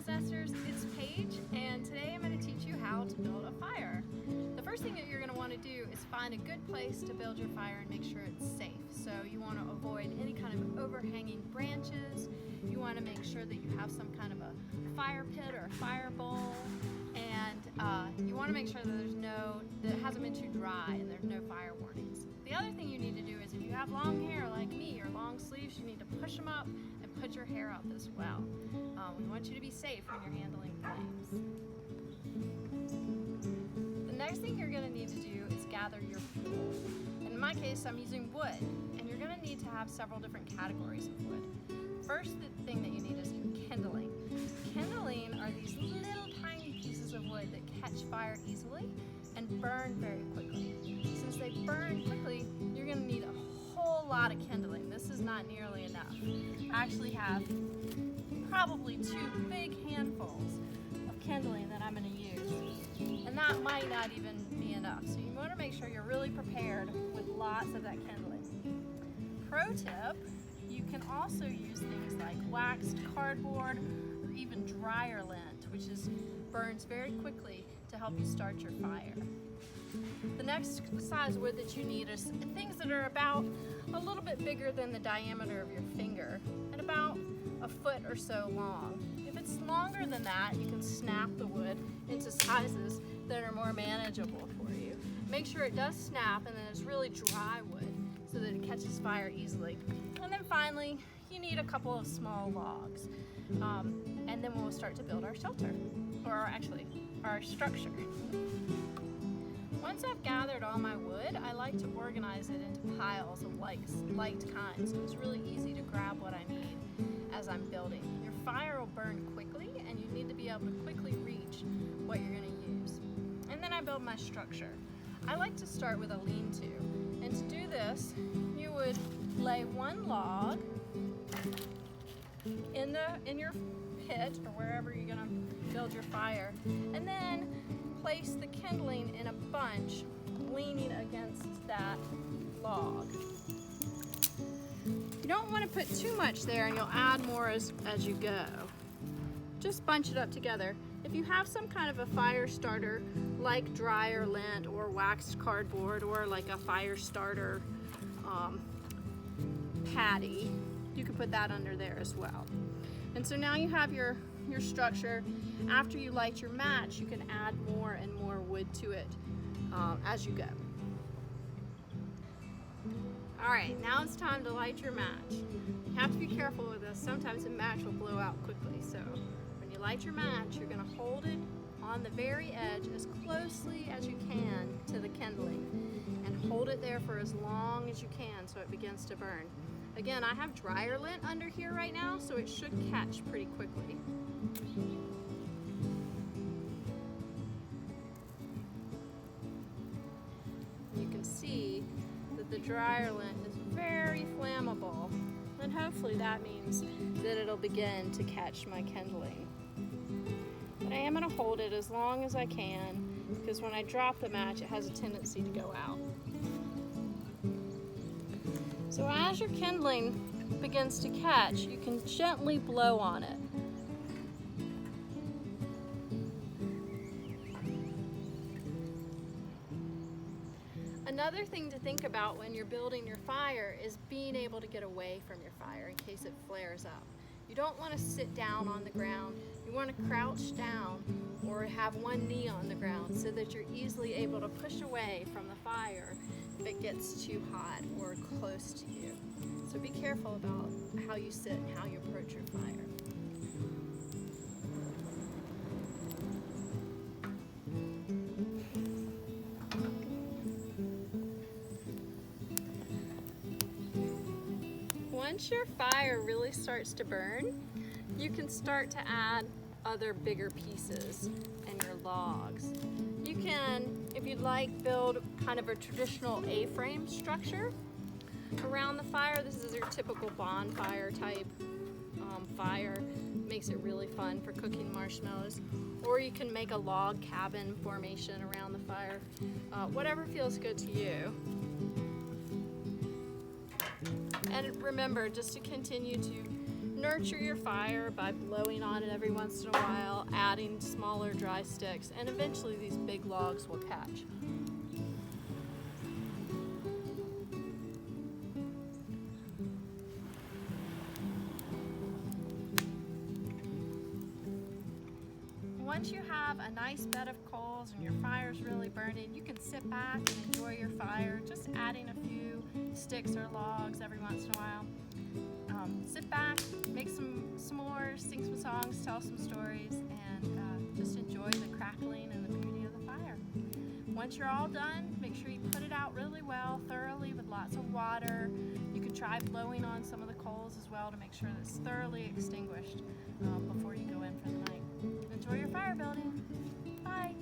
Possessors, it's Paige, and today I'm going to teach you how to build a fire. The first thing that you're going to want to do is find a good place to build your fire and make sure it's safe. So you want to avoid any kind of overhanging branches. You want to make sure that you have some kind of a fire pit or a fire bowl, and you want to make sure that it hasn't been too dry and there's no fire warnings. The other thing you need to do is, if you have long hair like me or long sleeves, you need to push them up and put your hair up as well. We want you to be safe when you're handling flames. The next thing you're going to need to do is gather your fuel. In my case, I'm using wood, and you're going to need to have several different categories of wood. First thing that you need is kindling. Kindling are these little tiny pieces of wood that catch fire easily and burn very quickly. Since they burn quickly, you're going to need a whole lot of kindling. This is not nearly enough. I actually have probably 2 big handfuls of kindling that I'm going to use, and that might not even be enough. So you want to make sure you're really prepared with lots of that kindling. Pro tip, you can also use things like waxed cardboard or even dryer lint, which burns very quickly to help you start your fire. The next size wood that you need is things that are about a little bit bigger than the diameter of your finger and about a foot or so long. If it's longer than that, you can snap the wood into sizes that are more manageable for you. Make sure it does snap and then it's really dry wood so that it catches fire easily. And then finally, you need a couple of small logs. And then we'll start to build our shelter, or actually our structure. Once I've gathered all my wood, I like to organize it into piles of liked kinds, so it's really easy to grab what I need as I'm building. Your fire will burn quickly, and you need to be able to quickly reach what you're going to use. And then I build my structure. I like to start with a lean-to, and to do this, you would lay one log in your pit or wherever you're going to build your fire, and then place the kindling in a bunch leaning against that log. You don't want to put too much there, and you'll add more as you go. Just bunch it up together. If you have some kind of a fire starter like dryer lint or waxed cardboard or like a fire starter patty, you can put that under there as well. And so now you have your structure. After you light your match, you can add more and more wood to it as you go. All right, now it's time to light your match. You have to be careful with this. Sometimes the match will blow out quickly. So when you light your match, you're going to hold it on the very edge as closely as you can to the kindling, and hold it there for as long as you can so it begins to burn. Again, I have dryer lint under here right now, so it should catch pretty quickly. You can see that the dryer lint is very flammable, and hopefully that means that it'll begin to catch my kindling. But I am going to hold it as long as I can, because when I drop the match, it has a tendency to go out. So as your kindling begins to catch, you can gently blow on it. Another thing to think about when you're building your fire is being able to get away from your fire in case it flares up. You don't want to sit down on the ground. You want to crouch down or have one knee on the ground so that you're easily able to push away from the fire if it gets too hot or close to you. So be careful about how you sit and how you approach your fire. Once your fire really starts to burn, you can start to add other bigger pieces and your logs. You can, if you'd like, build kind of a traditional A-frame structure around the fire. This is your typical bonfire type fire. Makes it really fun for cooking marshmallows. Or you can make a log cabin formation around the fire. Whatever feels good to you. And remember, just to continue to nurture your fire by blowing on it every once in a while, adding smaller dry sticks, and eventually these big logs will catch. Once you have a nice bed of coals and your fire's really burning, you can sit back and enjoy your fire, just adding a few sticks or logs every once in a while. Sit back, make some s'mores, sing some songs, tell some stories, and just enjoy the crackling and the beauty of the fire. Once you're all done, make sure you put it out really well, thoroughly, with lots of water. You could try blowing on some of the coals as well to make sure that it's thoroughly extinguished before you go in for the night. Enjoy your fire building. Bye.